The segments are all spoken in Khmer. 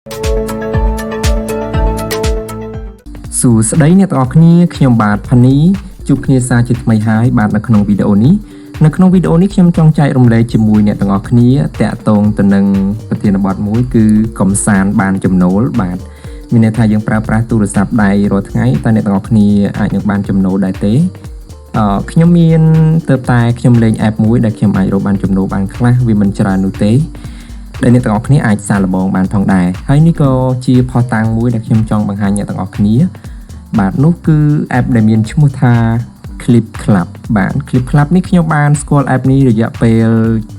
សួស្តីអ្នកទាំងអស់គ្នាខ្ញុំបាទ Phanny ជួបគ្នាសារជាថ្មីហើយបាទនៅក្នុងវីដេអូនេះខ្ញុំចង់ចែករំលែកជាមួយអ្នកទាំងអស់គ្នាតាក់ទងទៅនឹងប្រធានបទមួយគឺកំសាន្តបានចំណូលបាទមានន័យថាយើងប្រើប្រាស់ទូរស័ព្ទដៃរាល់ថ្ងៃតើអ្នកទាំងអស់គ្នាអាចនឹងបានចំណូលដែរទេខ្ញុំមានទៅតែខ្ញុំលេង app មួយដែលខ្ញុំអាចរកបានចំណូលបានខ្លះវាមិនច្រើននោះទេដែលអ្នកទាំងអស់គ្នាអាចសាកល្បងបានផងដែរហើយនេះក៏ជាផុសតាំងមួយដែលខ្ញុំចង់បង្ហាញអ្នកទាំងអស់គ្នាបាទនោះគឺ app ដែលមានឈ្មោះថា Clip Club បាទ Clip Club នេះខ្ញុំបានស្គាល់ app នេះរយៈពេល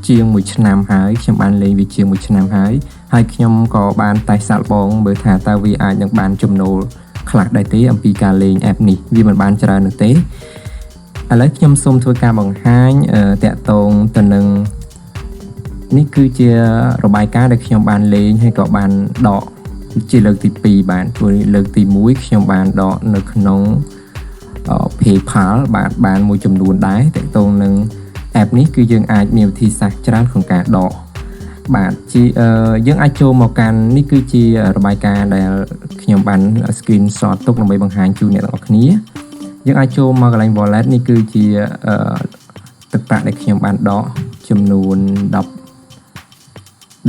ជាង1ឆ្នាំហើយខ្ញុំបានលេងវាជាង1ឆ្នាំហើយខ្ញុំក៏បានតែសាកល្បងមើលថាតើវាអាចនឹងបានចំណូលខ្លះដែរទេអំពីការលេង app នេះវាមិនបានច្រើននោះទេឥឡូវខ្ញុំសូមធ្វើការបង្ហាញតាក់ទងទៅនឹងនេះគឺជារបាយការណ៍ដែលខ្ញុំបានលេងហើយក៏បានដកជាលើកទី2បាទព្រោះលើកទី1ខ្ញុំបានដកនៅក្នុង PayPal បាទបានមួយចំនួនដែរតាក់ទងនឹង app នេះគឺយើងអាចមានវិធីសាស្ត្រច្រើនក្នុងការដកបាទជាយើងអាចចូលមកកាន់នេះគឺជារបាយការណ៍ដែលខ្ញុំបាន screenshot ទុកដើម្បីបង្ហាញជូនអ្នកទាំងអស់គ្នាយើងអាចចូលមកកន្លែង wallet នេះគឺជាទឹកប្រាក់ដែលខ្ញុំបានដកចំនួន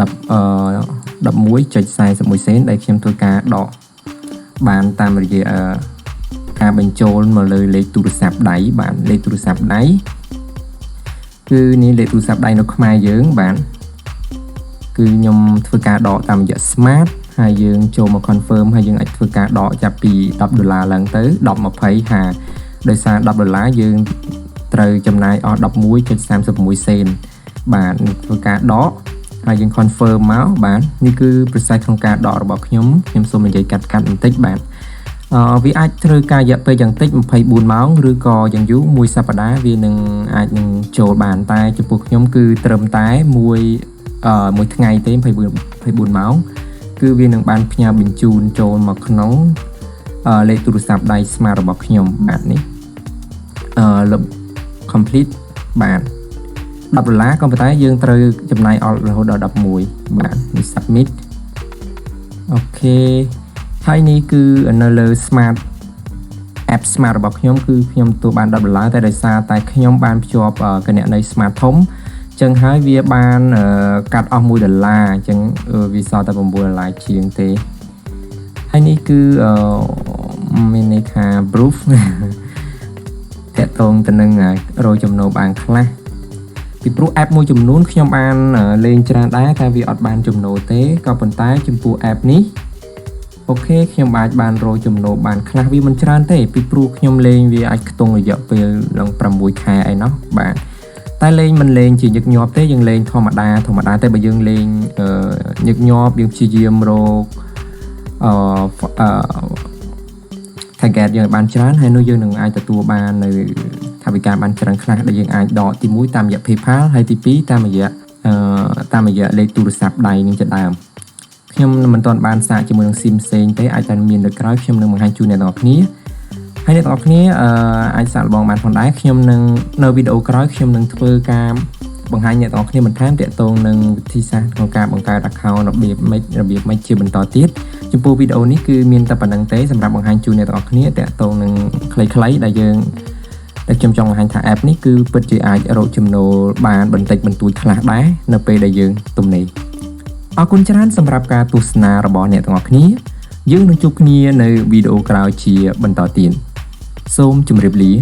11.41 សេនដែលខ្ញុំធ្វើការដកបានតាមរយៈការបញ្ចូលមកលើលេខទូរស័ព្ទដៃបាទលេខទូរស័ព្ទដៃគឺនេះលេខទូរស័ព្ទដៃនៅខ្មែរយើងបាទគឺខ្ញុំធ្វើការដកតាមរយៈ Smart ហើយយើងចូលមក confirm ហើយយើងអាចធ្វើការដកចាប់ពី$10ឡើងទៅ10.20ហាដោយសារ$យើងត្រូវចំណាយអស់ 11.36 សេនបាទធ្វើការដកហើយយើង confirm មកបាទនេះគឺ process ក្នុងការដករបស់ខ្ញុំសូមនិយាយកាត់បន្តិចបាទវាអាចត្រូវការរយៈពេលយ៉ាងតិច24ម៉ោងឬក៏យ៉ាងយូរមួយសប្តាហ៍វានឹងអាចនឹងចូលបានតែចំពោះខ្ញុំគឺត្រឹមតែមួយថ្ងៃទេ24ម៉ោងគឺវានឹងបានផ្ញើបញ្ជូនចូលមកក្នុងលេខទូរស័ព្ទដៃ Smart របស់ខ្ញុំបាទនេះcomplete បាទ$10ក៏ប៉ុន្តែយើងត្រូវចំណាយអស់រហូតដល់11បាទនេះ submit អូខេហើយនេះគឺនៅលើ Smart app Smart របស់ខ្ញុំគឺខ្ញុំទទួលបាន$10តែដោយសារតែខ្ញុំបានភ្ជាប់គណនី Smart ធំអញ្ចឹងហើយវាបានកាត់អស់$1អញ្ចឹងវាសល់តែ$9ជាងទេហើយនេះគឺមានន័យថា proof តាក់ទងទៅនឹងរយចំណូលបានខ្លះពីព្រោះ app មួយចំនួនខ្ញុំបានលេងច្រើនដែរតែវាអត់បានចំណូលទេក៏ប៉ុន្តែចំពោះ app នេះអូខេខ្ញុំអាចបានរយចំណូលបានខ្លះវាមិនច្រើនទេពីព្រោះខ្ញុំលេងវាអាចខ្ទង់រយៈពេលឡើង6ខែអីណោះបាទតែលេងមិនលេងជាញឹកញាប់ទេយើងលេងធម្មតាតែបើយើងលេងញឹកញាប់យើងព្យាយាមរកtarget យើងបានច្រើនហើយនោះយើងនឹងអាចទទួលបាននៅថវិកាបានច្រើនខ្លះដែលយើងអាចដកទី1តាមរយៈ PayPal ហើយទី2តាមរយៈលេខទូរស័ព្ទដៃនឹងជាដើមខ្ញុំមិនទាន់បានសាកជាមួយនឹង SIM ផ្សេងទេអាចតែមានលើក្រោយខ្ញុំនឹងបង្ហាញជូនអ្នកទាំងអស់គ្នាហើយអ្នកទាំងអស់គ្នាអាចសាកល្បងបានផងដែរខ្ញុំនឹងនៅវីដេអូក្រោយខ្ញុំនឹងធ្វើការបង្ហាញអ្នកទាំងអស់គ្នាបន្ថែមទាក់ទងនឹងវិធីសាស្ត្រក្នុងការបង្កើត account របៀបម៉េចជាបន្តទៀតចំពោះវីដេអូនេះគឺមានតែប៉ុណ្្នឹងទេសម្រាប់បង្ហាញជូនអ្នកទាំងអស់គ្នាទាក់ទងនឹងខ្លីៗដែលខ្ញុំចង់បង្ហាញថា app នេះគឺពិតជាអាចរកចំណូលបានបន្តិចបន្តួចខ្លះដែរនៅពេលដែលយើងទំនេរអរគុណច្រើនសម្រាប់ការទស្សនារបស់អ្នកទាំងអស់គ្នាយើងនឹងជួបគ្នានៅវីដេអូក្រោយជាបន្តទៀតសូមជម្រាបលា